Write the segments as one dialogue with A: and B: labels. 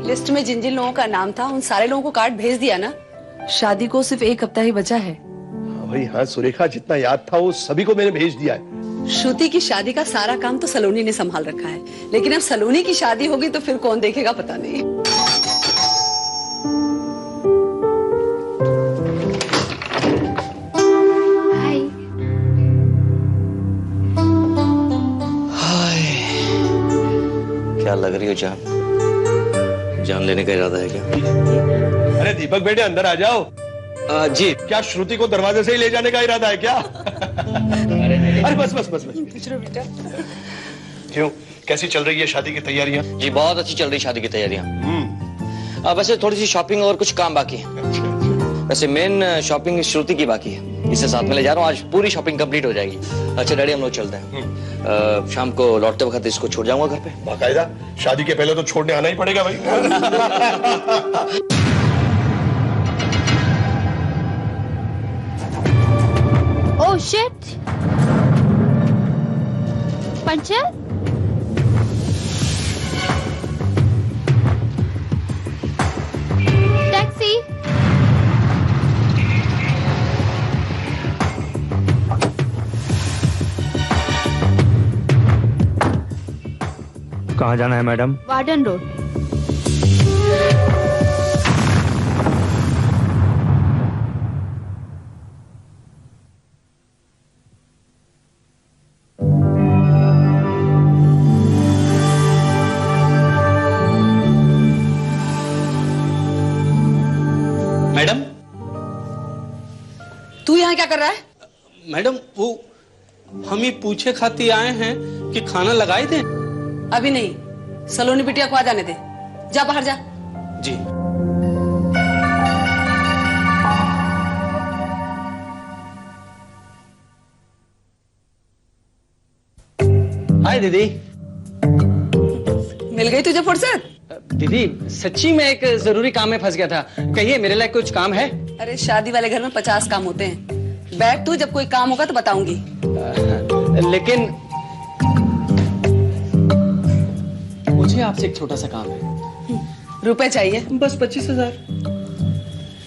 A: List में जिन जिन लोगों का नाम था उन सारे लोगों को कार्ड भेज दिया ना। शादी को सिर्फ 1 हफ्ता ही बचा है।
B: भाई हाँ सुरेखा, जितना याद था वो सभी को मैंने भेज दिया है।
A: श्रुति की शादी का सारा काम तो सलोनी ने संभाल रखा है, लेकिन अब सलोनी की शादी होगी तो फिर कौन देखेगा पता नहीं।
C: हाय, क्या लग रही हो जान? जान लेने का इरादा है क्या?
B: अरे दीपक बेटे अंदर आ जाओ।
C: जी।
B: क्या श्रुति को दरवाजे से ही ले जाने का इरादा है क्या? अरे बस बस बस बस बेटा। क्यों, कैसी चल रही है शादी की तैयारियां?
C: जी बहुत अच्छी चल रही शादी की तैयारियां। वैसे थोड़ी सी शॉपिंग और कुछ काम बाकी है। वैसे मेन शॉपिंग श्रुति की बाकी है, इसे साथ में ले जा रहा हूँ। आज पूरी शॉपिंग कंप्लीट हो जाएगी। अच्छा डैडी हम लोग चलते हैं। शाम को लौटते वक्त इसको छोड़ जाऊंगा घर पे।
B: बाकायदा शादी के पहले तो छोड़ने आना ही पड़ेगा भाई।
D: Oh shit! पंचर? टैक्सी?
E: कहाँ जाना है मैडम?
D: Warden road.
F: मैडम,
A: तू यहाँ क्या कर रहा है?
F: मैडम वो हम ही पूछे खातिर आए हैं कि खाना लगाए थे।
A: अभी नहीं, सलोनी बिटिया को आ जाने दे। जा बाहर जा।
F: जी। हाय दीदी।
A: मिल गई तुझे फुर्सत?
F: दीदी सच्ची में एक जरूरी काम में फंस गया था। कहिए मेरे लिए कुछ काम है?
A: अरे शादी वाले घर में 50 काम होते हैं। बैठ तू, जब कोई काम होगा तो बताऊंगी।
F: लेकिन मुझे आपसे एक छोटा सा काम है।
A: रुपए चाहिए?
F: बस 25,000।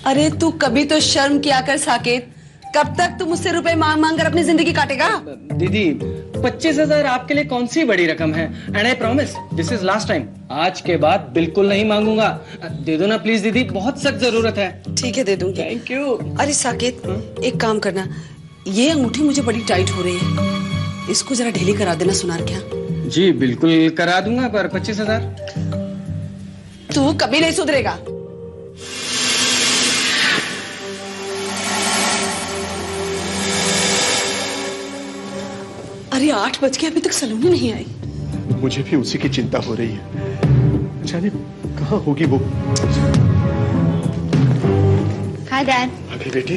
A: अरे तू कभी तो शर्म किया कर साकेत। कब तक तू मुझसे रुपए मांग मांग कर अपनी जिंदगी काटेगा?
F: दीदी 25,000 आपके लिए कौन सी बड़ी रकम है। And I promise this is last time. आज के बाद बिल्कुल नहीं मांगूंगा। दे दो ना प्लीज दीदी, बहुत सख्त जरूरत है।
A: ठीक है दे दूंगी।
F: Thank you.
A: अरे साकेत एक काम करना, ये अंगूठी मुझे बड़ी टाइट हो रही है, इसको जरा ढीली करा देना सुनार क्या।
F: जी बिल्कुल करा दूंगा, पर 25,000।
A: तू कभी नहीं सुधरेगा। अरे 8 बज के अभी तक सलोनी नहीं आई।
B: मुझे भी उसी की चिंता हो रही है, जाने कहाँ होगी वो।
D: Hi dad.
B: अरे बेटी,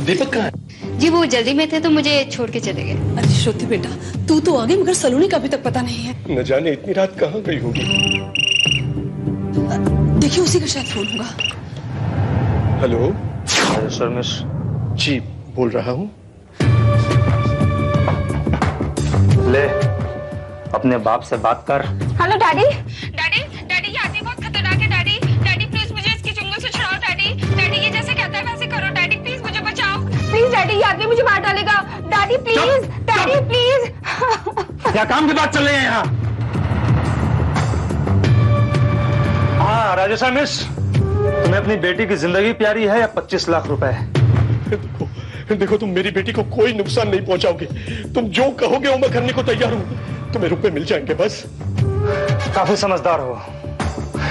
B: दीपक कहाँ है?
D: जी वो जल्दी में थे तो मुझे छोड़ के चले गए।
A: अरे श्रुति बेटा, तू तो आ गई मगर सलोनी का अभी तक पता नहीं है।
B: न जाने इतनी रात कहाँ गई होगी।
A: देखिए उसी का शायद फोन होगा।
B: Hello
E: sir miss.
B: जी बोल रहा हूँ।
E: ले अपने बाप से बात कर।
D: Hello daddy. डैडी डैडी ये आदमी बहुत खतरनाक है। डैडी डैडी प्लीज मुझे इसकी चुंगल से छुड़ाओ। डैडी डैडी ये जैसे कहता है वैसे करो। डैडी प्लीज मुझे बचाओ। प्लीज डैडी ये आदमी मुझे मार डालेगा। Daddy please. Daddy please.
E: क्या काम की बात चल रही है यहाँ? हाँ राजेशा मिस, तुम्हें अपनी बेटी की जिंदगी प्यारी है या 25 लाख रुपए?
B: देखो तुम मेरी बेटी को कोई नुकसान नहीं पहुंचाओगे। तुम जो कहोगे वो मैं करने को तैयार हूं। तुम्हें रुपए मिल जाएंगे बस।
E: काफी समझदार हो,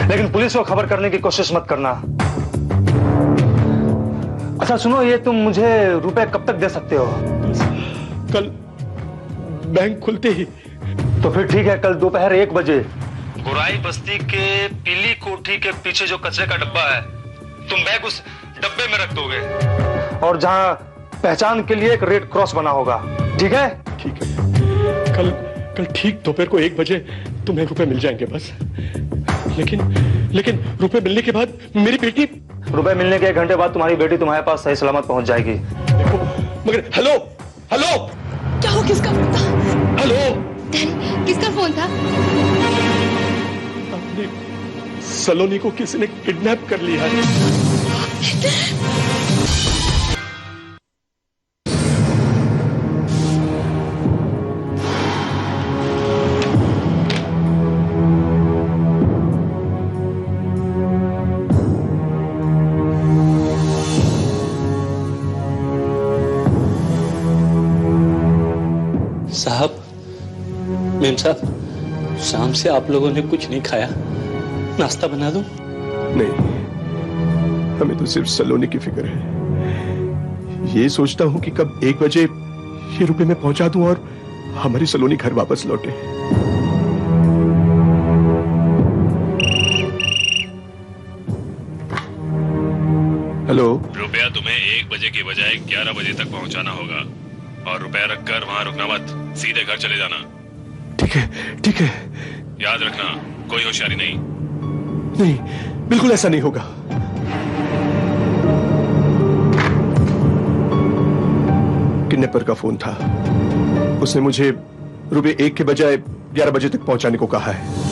E: लेकिन पुलिस को खबर करने की कोशिश मत करना। अच्छा सुनो, ये तुम मुझे रुपए कब तक दे सकते हो?
B: कल बैंक खुलते ही।
E: तो फिर ठीक है, कल दोपहर 1 बजे गुराई बस्ती के पीली कोठी के पीछे जो कचरे का डब्बा है, तुम बैग उस डब्बे में रख दोगे और जहां पहचान के लिए एक रेड क्रॉस बना होगा। ठीक है?
B: ठीक है। कल ठीक दोपहर को 1 बजे तुम्हें रुपए मिल जाएंगे बस। लेकिन रुपए मिलने के बाद मेरी बेटी।
E: रुपए मिलने के 1 घंटे बाद तुम्हारी बेटी तुम्हारे पास सही सलामत पहुंच जाएगी।
B: देखो मगर हेलो हेलो
A: क्या हो, किसका फोन था?
B: हेलो
D: किसका फोन था?
B: यानी सलोनी को किसी ने किडनैप कर लिया है।
G: साहब, मेम साहब, शाम से आप लोगों ने कुछ नहीं खाया, नाश्ता बना दूं?
B: नहीं, हमें तो सिर्फ सलोनी की फिक्र है। ये सोचता हूं कि कब 1 बजे ये रुपए मैं पहुंचा दूं और हमारी सलोनी घर वापस लौटे। हेलो।
H: रुपया तुम्हें 1 बजे की बजाय 11 बजे तक पहुंचाना होगा, और रुपया रखकर वहां रुकना मत, सीधे घर चले जाना।
B: ठीक है, ठीक है।
H: याद रखना, कोई होशियारी नहीं।
B: नहीं, बिल्कुल ऐसा नहीं होगा। किडनैपर का फोन था, उसने मुझे रुपये 1 के बजाय 11 बजे तक पहुंचाने को कहा है।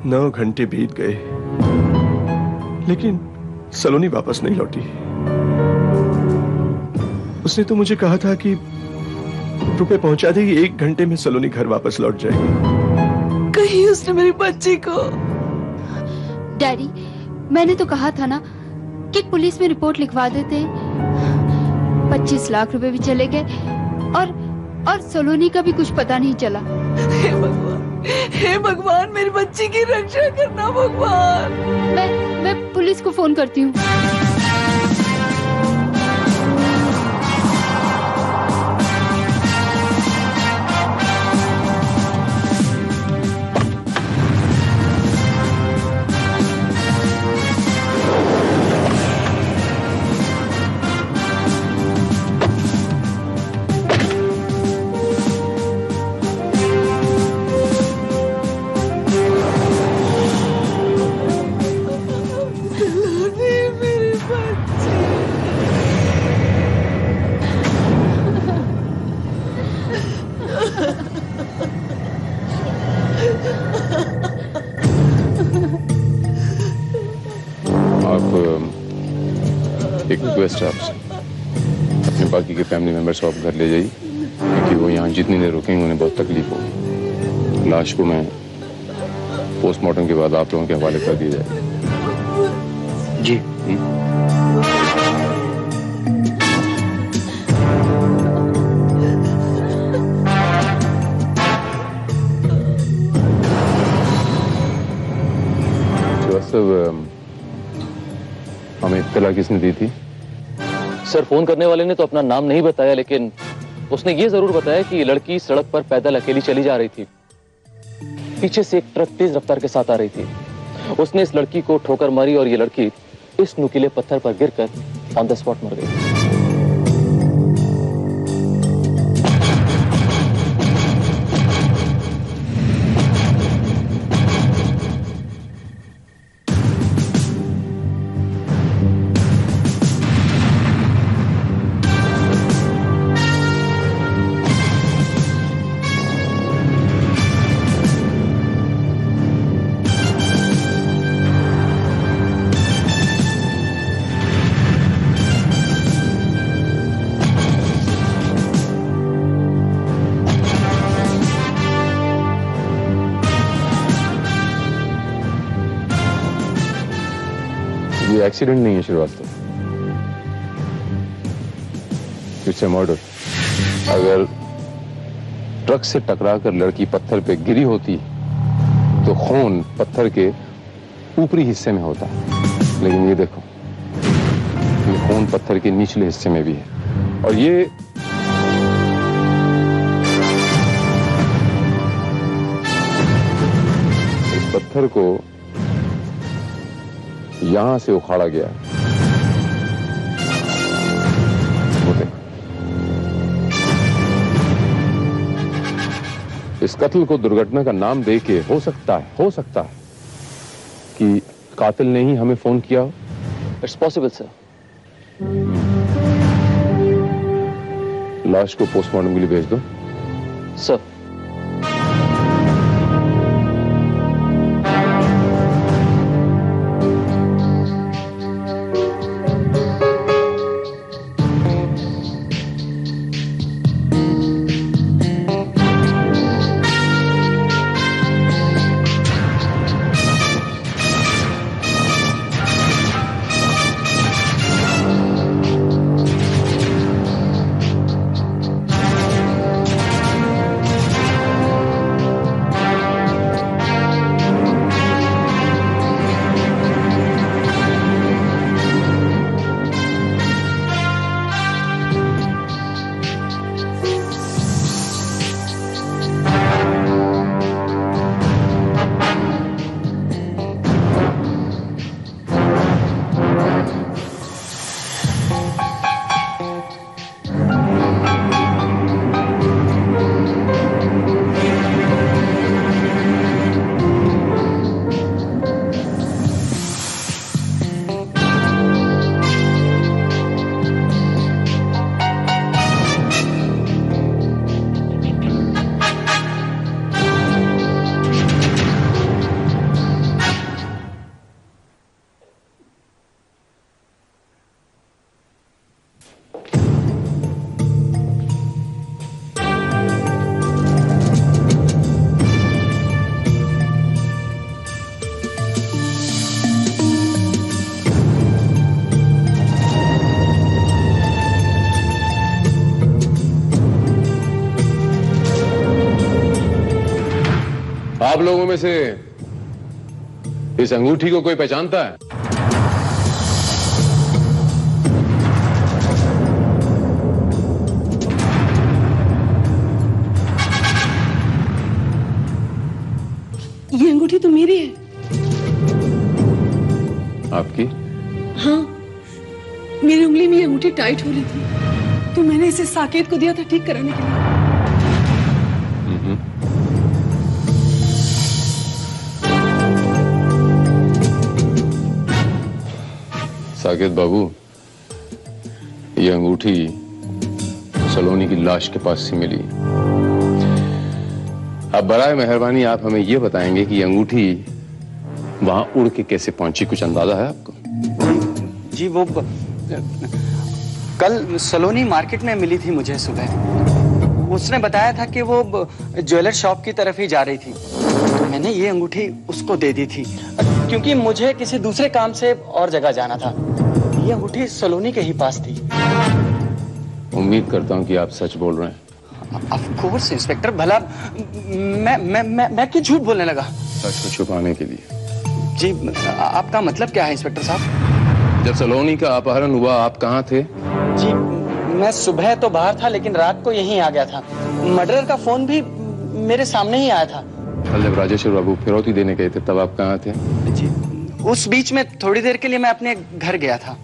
B: नौ घंटे बीत गए, लेकिन सलोनी वापस नहीं लौटी। उसने तो मुझे कहा था कि रुपए पहुंचा देगी, 1 घंटे में सलोनी घर वापस लौट जाएगी।
A: कहीं उसने मेरी बच्ची को।
I: डैडी, मैंने तो कहा था ना कि पुलिस में रिपोर्ट लिखवा देते। 25 लाख रुपए भी चले गए और सलोनी का भी कुछ पता नहीं चला।
A: हे भगवान, हे भगवान, मेरी बच्ची की रक्षा करना भगवान।
I: मैं पुलिस को फोन करती हूँ।
J: एक रिक्वेस्ट है आपसे, अपने बाकी के फैमिली मेंबर्स को आप घर ले जाइए, क्योंकि वो यहाँ जितनी देर रुकेंगे उन्हें बहुत तकलीफ होगी। लाश को मैं पोस्टमार्टम के बाद आप लोगों के हवाले कर दिया जाएगा।
C: जी।
J: हमें इत्तला किसने दी थी?
C: सर, फोन करने वाले ने तो अपना नाम नहीं बताया, लेकिन उसने ये जरूर बताया कि ये लड़की सड़क पर पैदल अकेली चली जा रही थी। पीछे से एक ट्रक तेज रफ्तार के साथ आ रही थी। उसने इस लड़की को ठोकर मारी और ये लड़की इस नुकीले पत्थर पर गिरकर ऑन द स्पॉट मर गई।
J: ये एक्सीडेंट नहीं है श्रीवास्तव, इट्स ए मर्डर। अगर ट्रक से टकराकर लड़की पत्थर पे गिरी होती तो खून पत्थर के ऊपरी हिस्से में होता, लेकिन ये देखो, ये खून पत्थर के निचले हिस्से में भी है। और ये इस पत्थर को यहां से उखाड़ा गया। वो देखो, इस कत्ल को दुर्घटना का नाम देके हो सकता है कि कातिल ने ही हमें फोन किया।
C: It's possible sir.
J: लाश को पोस्टमार्टम के लिए भेज दो
C: सर।
J: आप लोगों में से इस अंगूठी को कोई पहचानता है?
A: ये अंगूठी तो मेरी है।
J: आपकी?
A: हाँ, मेरी उंगली में ये अंगूठी टाइट हो रही थी, तो मैंने इसे साकेत को दिया था ठीक कराने के लिए।
J: साकेत बाबू, ये अंगूठी सलोनी की लाश के पास से मिली। अब बराए मेहरबानी आप हमें ये बताएंगे कि ये अंगूठी वहां उड़ के कैसे पहुंची, कुछ अंदाजा है आपको?
F: जी वो कल सलोनी मार्केट में मिली थी मुझे सुबह। उसने बताया था कि वो ज्वेलर शॉप की तरफ ही जा रही थी। मैंने ये अंगूठी उसको दे दी थी क्योंकि मुझे किसी दूसरे काम से और जगह जाना था। ये अंगूठी सलोनी के ही पास थी।
J: उम्मीद करता हूं कि आप सच बोल रहे हैं।
F: ऑफ कोर्स इंस्पेक्टर, भला मैं क्यों झूठ बोलने लगा?
J: सच को छुपाने के लिए।
F: जी आपका मतलब क्या है इंस्पेक्टर साहब?
J: जब सलोनी का अपहरण हुआ आप कहाँ थे?
F: जी मैं सुबह तो बाहर था, लेकिन रात को यहीं आ गया था। मर्डर का फोन भी मेरे सामने ही आया था।
J: कल जब राजेश्वर बाबू फिरौती देने गए थे तब आप कहाँ थे?
F: जी उस बीच में थोड़ी देर के लिए मैं अपने घर गया था।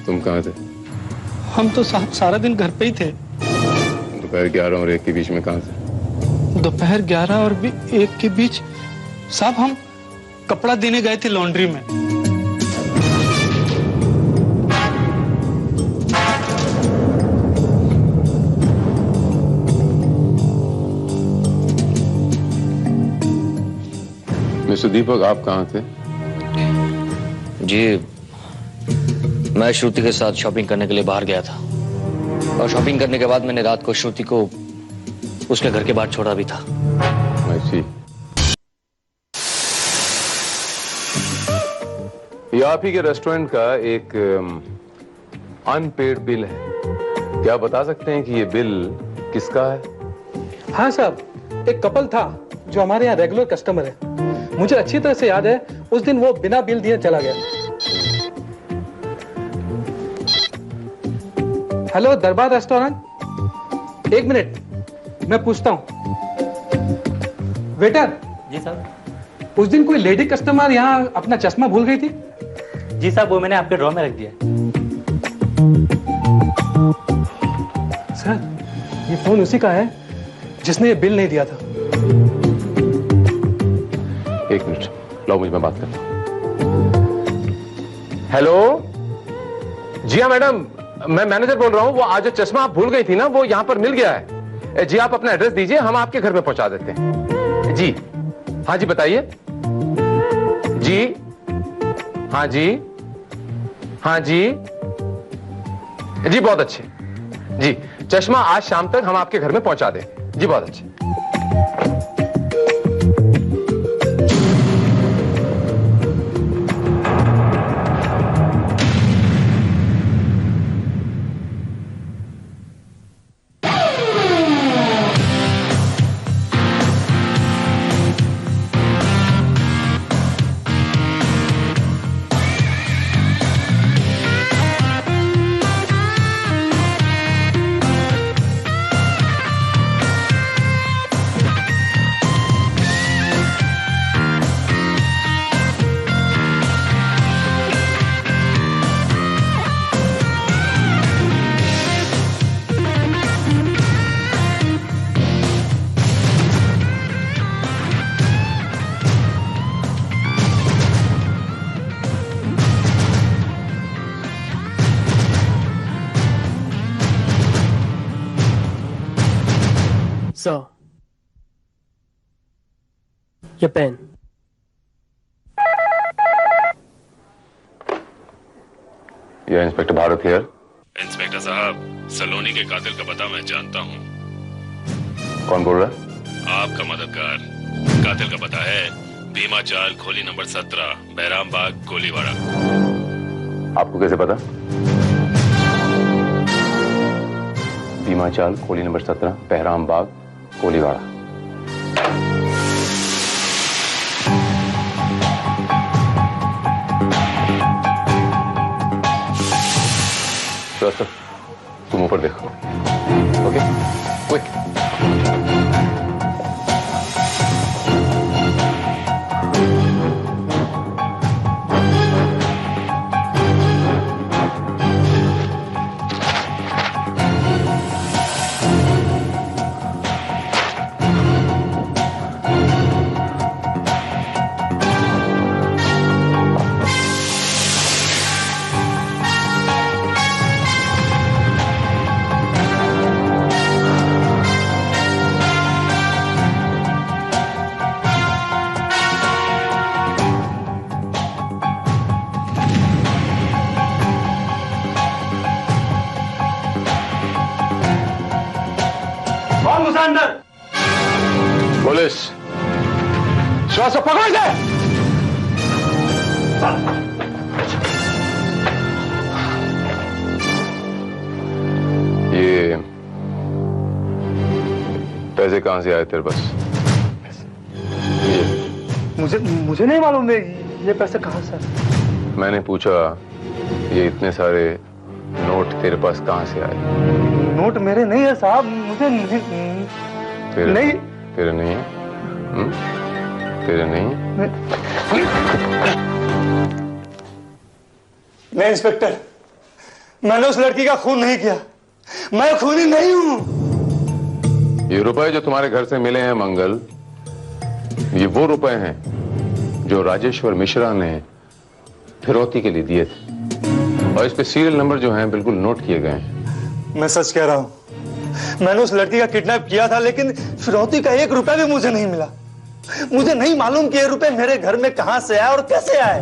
J: तुम कहाँ थे?
G: हम तो साहब सारा दिन घर पे ही थे।
J: दोपहर 11 और 1 के बीच में कहाँ थे?
G: दोपहर 11 और 1 के बीच साहब हम कपड़ा देने गए थे लॉन्ड्री में।
J: मिस्टर दीपक, आप कहाँ थे?
C: जी मैं श्रुति के साथ शॉपिंग करने के लिए बाहर गया था, और शॉपिंग करने के बाद मैंने रात को श्रुति को उसके घर के बाहर छोड़ा भी था।
J: ये आप ही के रेस्टोरेंट का एक अनपेड बिल है। क्या आप बता सकते हैं कि ये बिल किसका है?
E: हाँ साहब, एक कपल था जो हमारे यहाँ रेगुलर कस्टमर है। मुझे अच्छी तरह से याद है, उस दिन वो बिना बिल दिए चला गया। हेलो दरबार रेस्टोरेंट, एक मिनट मैं पूछता हूँ। वेटर
K: जी साहब।
E: उस दिन कोई लेडी कस्टमर यहाँ अपना चश्मा भूल गई थी?
K: जी साहब, वो मैंने आपके ड्रॉ में रख दिया।
E: सर, ये फोन उसी का है जिसने ये बिल नहीं दिया था।
J: एक मिनट, लो मुझे मैं बात करता हूं। हेलो, जी हाँ मैडम, मैं मैनेजर बोल रहा हूँ। वो आज जो चश्मा आप भूल गई थी ना, वो यहाँ पर मिल गया है। जी आप अपना एड्रेस दीजिए, हम आपके घर पे पहुंचा देते हैं। जी हाँ जी, बताइए। जी हाँ जी, हाँ जी जी, बहुत अच्छे जी। चश्मा आज शाम तक हम आपके घर में पहुंचा दें जी। बहुत अच्छे।
L: सर, ये पेन।
J: ये इंस्पेक्टर भारत हियर।
H: इंस्पेक्टर साहब, सलोनी के कातिल का पता मैं जानता हूँ।
J: कौन बोल रहा है?
H: आपका मददगार। कातिल का पता है भीमा चाल, खोली नंबर 17, बहराम बाग, कोलीवाड़ा।
J: आपको कैसे पता? भीमा चाल, खोली नंबर 17, बहराम बाग, कोलीवाड़ा। तो तुम ऊपर देखो। Okay, quick. पुलिस, श्वास पकड़ ले। ये पैसे कहां से आए तेरे पास?
E: मुझे नहीं मालूम है ये पैसे कहां से।
J: मैंने पूछा, ये इतने सारे नोट तेरे पास कहां से आए?
E: नोट मेरे नहीं है साहब, मुझे नहीं।
J: तेरे नहीं है? तेरे नहीं?
E: नहीं इंस्पेक्टर, मैंने उस लड़की का खून नहीं किया। मैं खूनी नहीं हूं।
J: ये रुपए जो तुम्हारे घर से मिले हैं मंगल, ये वो रुपए हैं जो राजेश्वर मिश्रा ने फिरौती के लिए दिए थे, और इस पे सीरियल नंबर जो हैं बिल्कुल नोट किए गए हैं।
E: मैं सच कह रहा हूं, मैंने उस लड़की का किडनैप किया था, लेकिन फिरौती का 1 रुपया भी मुझे नहीं मिला। मुझे नहीं मालूम कि ये रुपए मेरे घर में कहां से आए और कैसे आए।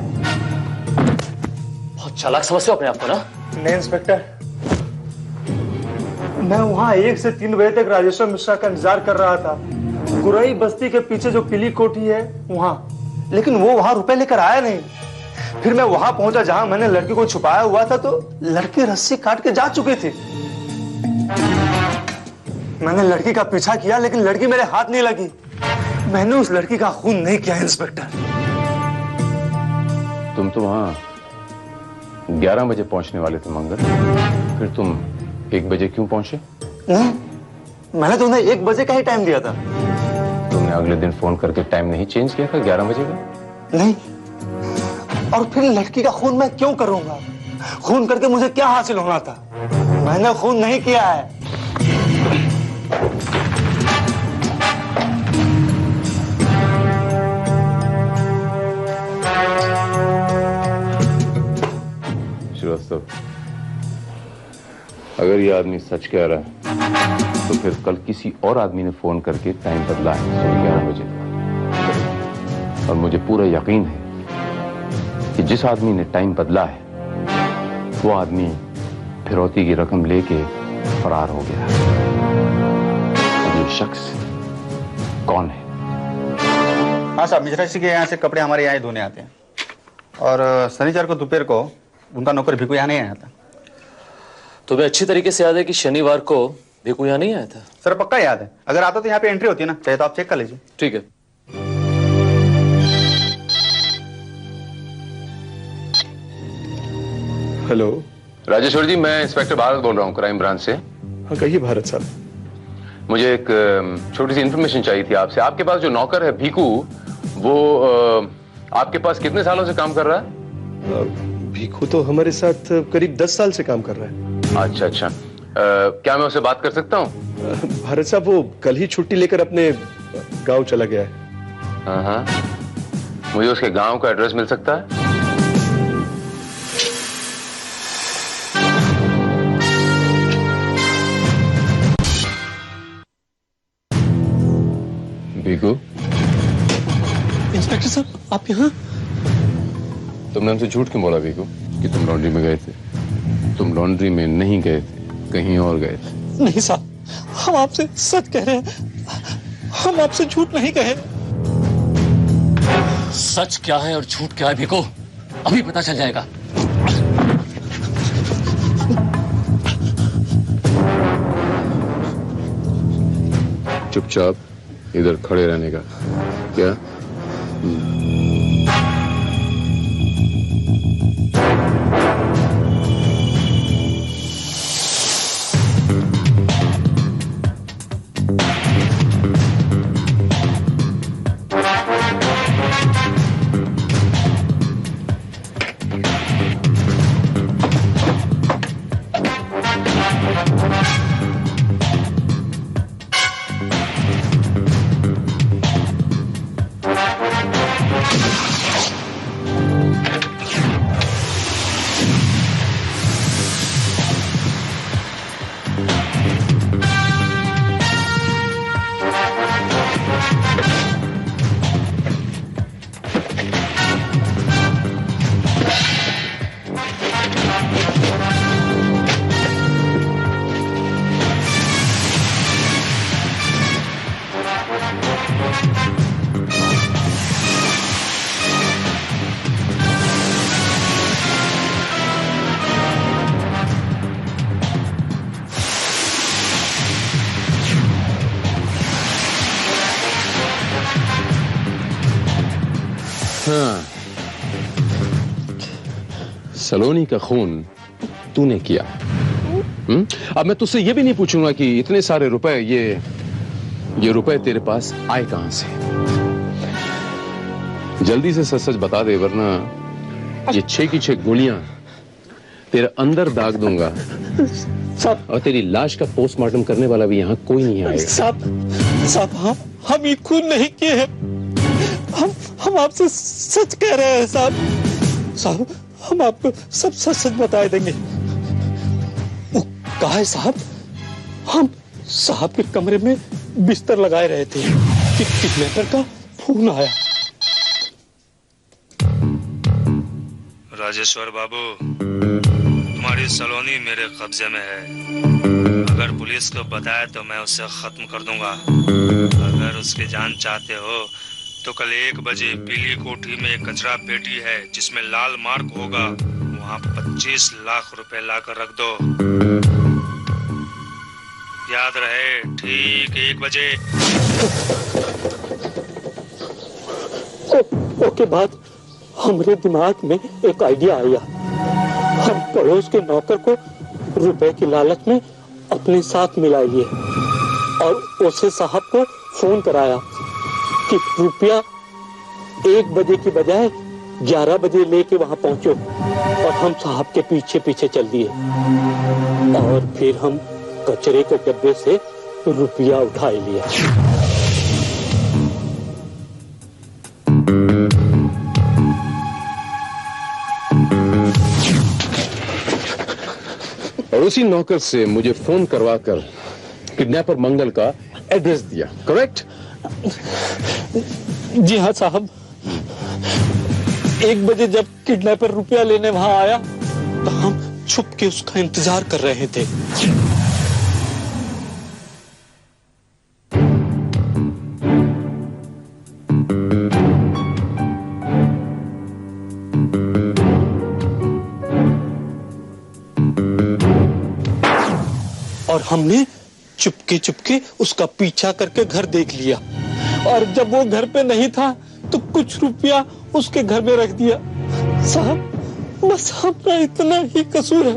K: बहुत चालाक समझते हो अपने आप को ना?
E: नहीं इंस्पेक्टर, मैं वहां 1 से 3 बजे तक राजेश्वर मिश्रा का इंतजार कर रहा था, गुराई बस्ती के पीछे जो पीली कोठी है वहां, लेकिन वो वहां रुपए लेकर आया नहीं। फिर मैं वहां पहुंचा जहां मैंने लड़की को छुपाया हुआ था, तो लड़की रस्सी काट के जा चुकी थी। मैंने लड़की का पीछा किया लेकिन लड़की मेरे हाथ नहीं लगी। मैंने उस लड़की का खून नहीं किया इंस्पेक्टर।
J: तुम तो वहां 11 बजे पहुंचने वाले थे मंगल, फिर तुम 1 बजे क्यों पहुंचे?
E: नहीं, मैंने तो उन्हें 1 बजे का ही टाइम दिया था।
J: तुमने अगले दिन फोन करके टाइम नहीं चेंज किया था 11 बजे का?
E: नहीं, और फिर लड़की का खून मैं क्यों करूंगा? खून करके मुझे क्या हासिल होना था? मैंने खून नहीं किया है।
J: श्रीवास्तव, अगर ये आदमी सच कह रहा है तो फिर कल किसी और आदमी ने फोन करके टाइम बदला है 11 बजे का। और मुझे पूरा यकीन है कि जिस आदमी ने टाइम बदला है वो आदमी फिरौती की रकम लेके फरार हो गया। अब ये शख्स कौन है?
M: हाँ साहब, मिश्रा जी के यहाँ से कपड़े हमारे यहाँ धोने आते हैं, और शनिवार को दोपहर को उनका नौकर भिकू यहाँ नहीं आया था।
K: तुम्हें अच्छी तरीके से याद है कि शनिवार को भिकू यहाँ नहीं आया था?
M: सर पक्का याद है, अगर आता तो यहाँ पे एंट्री होती है ना, चाहे तो आप चेक कर लीजिए।
K: ठीक है।
B: हेलो
J: राजेश्वर जी, मैं इंस्पेक्टर भारत बोल रहा हूँ, क्राइम ब्रांच से।
B: हाँ कहिए भारत साहब।
J: मुझे एक छोटी सी इन्फॉर्मेशन चाहिए थी आपसे। आपके पास जो नौकर है भिकू, वो आपके पास कितने सालों से काम कर रहा है?
B: भिकू तो हमारे साथ करीब 10 साल से काम कर रहा है।
J: अच्छा अच्छा, क्या मैं उससे बात कर सकता हूँ?
B: भारत साहब, वो कल ही छुट्टी लेकर अपने गांव चला गया है।
J: हाँ, मुझे उसके गांव का एड्रेस मिल सकता है? भिकू।
G: इंस्पेक्टर साहब, आप यहाँ?
J: तुमने हमसे झूठ क्यों बोला भिकू कि तुम लॉन्ड्री में गए थे? तुम लॉन्ड्री में नहीं गए थे, कहीं और गए थे।
G: नहीं साहब, हम आपसे सच कह रहे हैं, हम आपसे झूठ नहीं कहे।
K: सच क्या है और झूठ क्या है भिकू, अभी पता चल जाएगा।
J: चुपचाप इधर खड़े रहने का। क्या? हाँ, सलोनी का खून तूने किया। अब मैं तुझसे ये भी नहीं पूछूंगा कि इतने सारे रुपए, ये रुपए तेरे पास आए कहां से। जल्दी से सच सच बता दे, वरना ये 6 की 6 गोलियां तेरे अंदर दाग दूंगा और तेरी लाश का पोस्टमार्टम करने वाला भी यहाँ कोई नहीं आएगा।
G: साहब, हम ये खून नहीं किए हैं। हम आपसे सच कह रहे हैं साहब, हम आपको सब सच सच बता देंगे। वो कहा है साहब, हम साहब के कमरे में बिस्तर लगाए रहे थे कि किडनैपर का फोन आया।
E: राजेश्वर बाबू, तुम्हारी सलोनी मेरे कब्जे में है। अगर पुलिस को बताया तो मैं उसे खत्म कर दूंगा। अगर उसकी जान चाहते हो तो कल 1 बजे पीली कोठी में एक कचरा पेटी है जिसमें लाल मार्क होगा, वहां 25 लाख रुपए लाकर रख दो। याद रहे, ठीक 1 बजे।
G: ओके बाद हमारे दिमाग में एक आइडिया आया। हम पड़ोस के नौकर को रुपए की लालच में अपने साथ मिला लिए और उसे साहब को फोन कराया कि रुपया 1 बजे की बजाय 11 बजे लेके वहां पहुंचो, और हम साहब के पीछे पीछे चल दिए और फिर हम कचरे के डब्बे से रुपया उठा लिया।
J: और उसी नौकर से मुझे फोन करवाकर किडनैपर मंगल का एड्रेस दिया, करेक्ट?
G: जी हाँ साहब। 1 बजे जब किडनैपर रुपया लेने वहां आया तो हम छुप के उसका इंतजार कर रहे थे। और हमने चुपके चुपके उसका पीछा करके घर देख लिया, और जब वो घर पे नहीं था तो कुछ रुपया उसके घर में रख दिया। साहब बस अपना इतना ही कसूर है,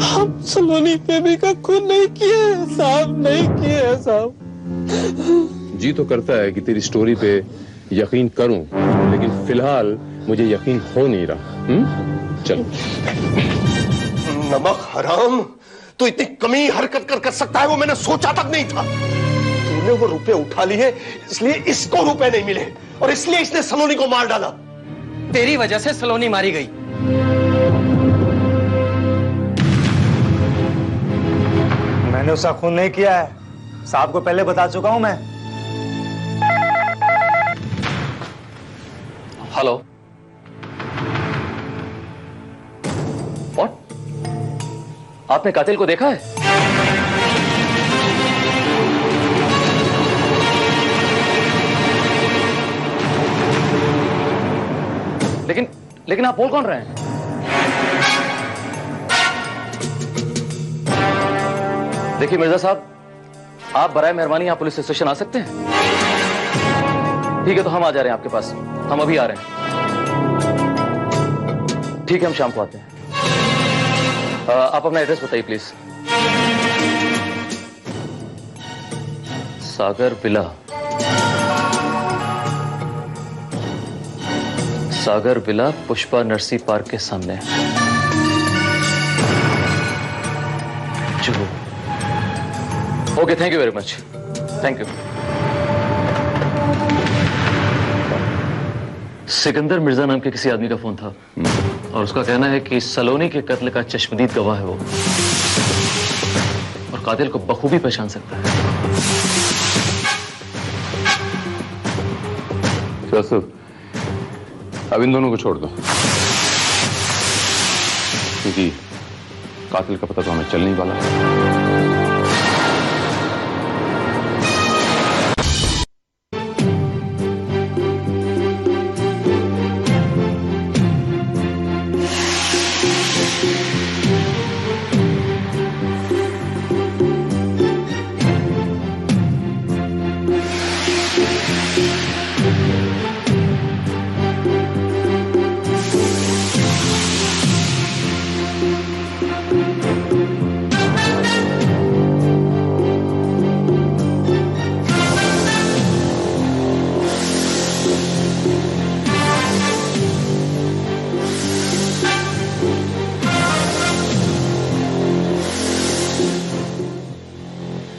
G: हम सलोनी बेबी का खून नहीं किए हैं साहब, नहीं किए हैं साहब।
J: जी तो करता है कि तेरी स्टोरी पे यकीन करूं, लेकिन फिलहाल मुझे यकीन हो नहीं रहा। चल।
B: नमक हराम, तो इतनी कमी हरकत कर सकता है वो मैंने सोचा तक नहीं था। तूने वो रुपए उठा लिए, इसलिए इसको रुपए नहीं मिले और इसलिए इसने सलोनी को मार डाला।
F: तेरी वजह से सलोनी मारी गई।
E: मैंने उसका खून नहीं किया है, साहब को पहले बता चुका हूं मैं।
K: Hello, what? आपने कातिल को देखा है? लेकिन आप बोल कौन रहे हैं? देखिए मिर्जा साहब, आप बराए मेहरबानी यहाँ पुलिस स्टेशन आ सकते हैं? ठीक है, तो हम आ जा रहे हैं आपके पास, हम अभी आ रहे हैं। ठीक है, हम शाम को आते हैं। आप अपना एड्रेस बताइए please. Sagar villa, Sagar villa Pushpa Narsi park के सामने। चलो, okay, thank you very much, thank you. Sikandar Mirza नाम के किसी आदमी का फोन था और उसका कहना है कि सलोनी के कत्ल का चश्मदीद गवाह है वो, और कातिल को बखूबी पहचान सकता है।
J: जोसेफ, अब इन दोनों को छोड़ दो, क्योंकि कातिल का पता तो हमें चल नहीं वाला।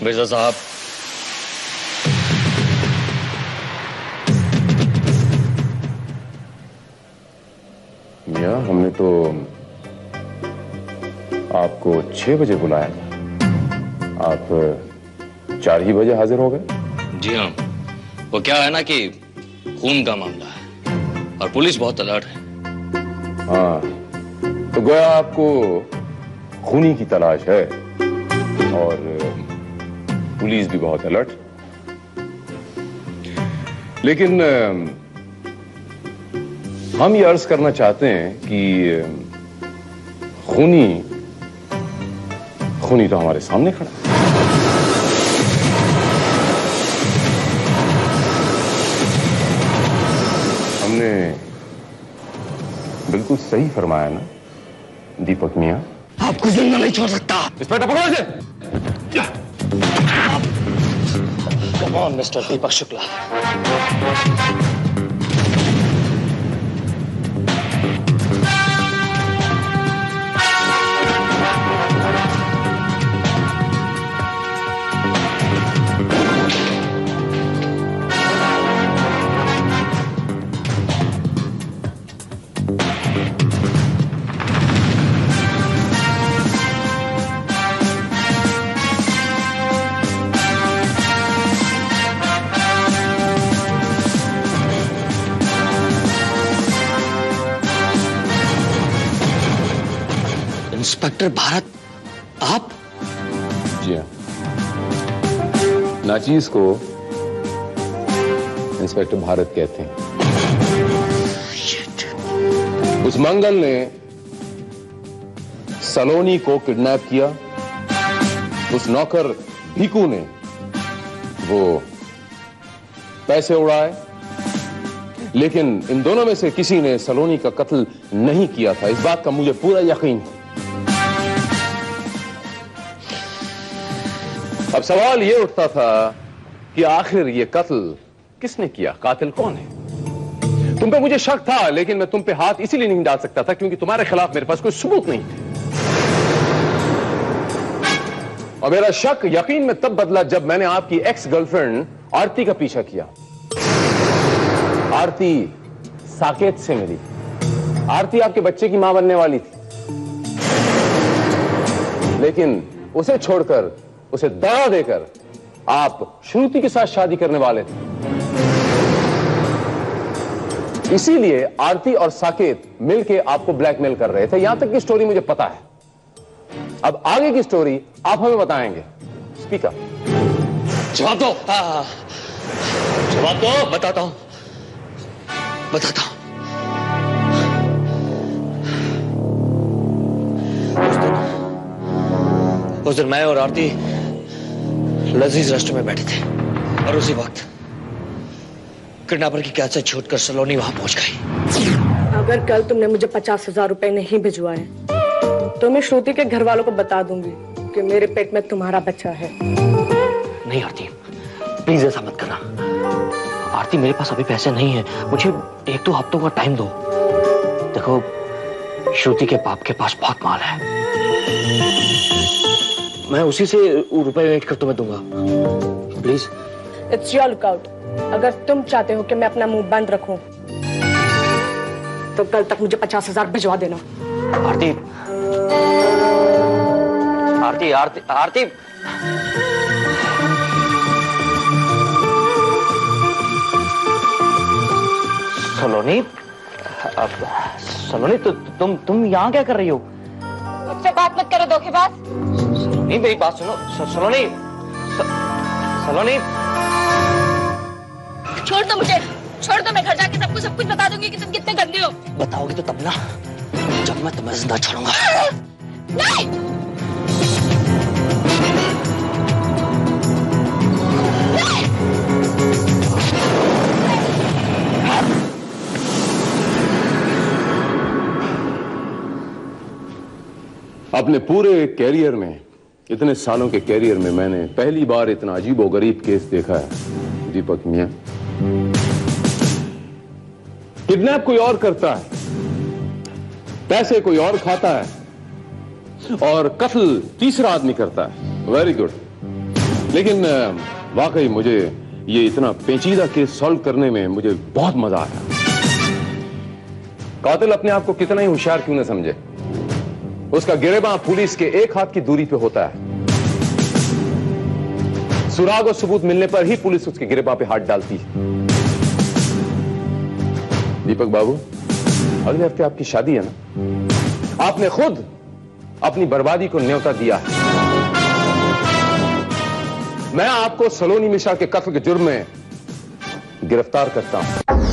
C: मिर्जा साहब,
J: मियां, हमने तो आपको 6 बजे बुलाया था, आप 4 ही बजे हाजिर हो गए।
C: जी हाँ, वो क्या है ना कि खून का मामला है और पुलिस बहुत अलर्ट है।
J: हाँ, तो गोया आपको खूनी की तलाश है और पुलिस भी बहुत अलर्ट। लेकिन हम ये अर्ज करना चाहते हैं कि खूनी तो हमारे सामने खड़ा है। हमने बिल्कुल सही फरमाया ना दीपक मियां?
C: आपको जिंदा नहीं छोड़ सकता।
J: इंस्पेक्टर पकड़ो इसे।
C: Come on mister Deepak Shukla. Inspector Bharat, आप?
J: जी हाँ, नाचीज को इंस्पेक्टर भारत कहते हैं। उस मंगल ने सलोनी को किडनैप किया, उस नौकर भीकू ने वो पैसे उड़ाए, लेकिन इन दोनों में से किसी ने सलोनी का कत्ल नहीं किया था। इस बात का मुझे पूरा यकीन है। अब सवाल यह उठता था कि आखिर ये कत्ल किसने किया, कातिल कौन है? तुम पे मुझे शक था, लेकिन मैं तुम पे हाथ इसीलिए नहीं डाल सकता था क्योंकि तुम्हारे खिलाफ मेरे पास कोई सबूत नहीं थे। और मेरा शक यकीन में तब बदला जब मैंने आपकी एक्स गर्लफ्रेंड आरती का पीछा किया। आरती साकेत से मिली। आरती आपके बच्चे की मां बनने वाली थी, लेकिन उसे छोड़कर, उसे दगा देकर आप श्रुति के साथ शादी करने वाले थे। इसीलिए आरती और साकेत मिलके आपको ब्लैकमेल कर रहे थे। यहां तक की स्टोरी मुझे पता है। अब आगे की स्टोरी आप हमें बताएंगे। स्पीकर,
C: जवाब दो। जवाब दो। बताता हूं। उस दिन मैं और आरती लजीज रेस्टोरेंट में बैठे थे और उसी वक्त किडनैपर की कैद से छूटकर सलोनी वहां पहुंच गई।
N: अगर कल तुमने मुझे 50,000 रुपए नहीं भिजवाए तो मैं श्रुति के घर वालों को बता दूंगी कि मेरे पेट में तुम्हारा बच्चा है।
C: नहीं आरती, प्लीज ऐसा मत करना। आरती, मेरे पास अभी पैसे नहीं है, मुझे 1-2 हफ्तों का टाइम दो। देखो, श्रुति के बाप के पास बहुत माल है, मैं उसी से रुपए वेट कर तुम्हें दूंगा। प्लीज।
N: It's your lookout. अगर तुम चाहते हो कि मैं अपना मुंह बंद रखूं तो कल तक मुझे 50,000 भिजवा देना।
C: आरती, आरती, आरती, आरती। सलोनी, सलोनी, तुम यहाँ क्या कर रही हो?
D: मुझसे बात मत करो धोखेबाज।
C: नहीं, मेरी बात सुनो। सलोनी, सलोनी,
D: छोड़ दो मुझे, छोड़ दो। मैं घर जाके सबको सब कुछ बता दूंगी कि तुम कितने गंदे हो।
C: बताओगी तो तब ना, जब मैं तुम्हें जिंदा छोड़ूंगा।
D: नहीं।
J: अपने पूरे कैरियर में, इतने सालों के कैरियर में मैंने पहली बार इतना अजीबोगरीब केस देखा है दीपक मियां। किडनैप कोई और करता है, पैसे कोई और खाता है, और कत्ल तीसरा आदमी करता है। Very good. लेकिन वाकई मुझे ये इतना पेचीदा केस सॉल्व करने में मुझे बहुत मजा आया। कातिल अपने आप को कितना ही होशियार क्यों न समझे, उसका गिरेबान पुलिस के एक हाथ की दूरी पे होता है। सुराग और सबूत मिलने पर ही पुलिस उसके गिरेबान पे हाथ डालती है। दीपक बाबू, अगले हफ्ते आपकी शादी है ना? आपने खुद अपनी बर्बादी को न्योता दिया है। मैं आपको सलोनी मिश्रा के कत्ल के जुर्म में गिरफ्तार करता हूं।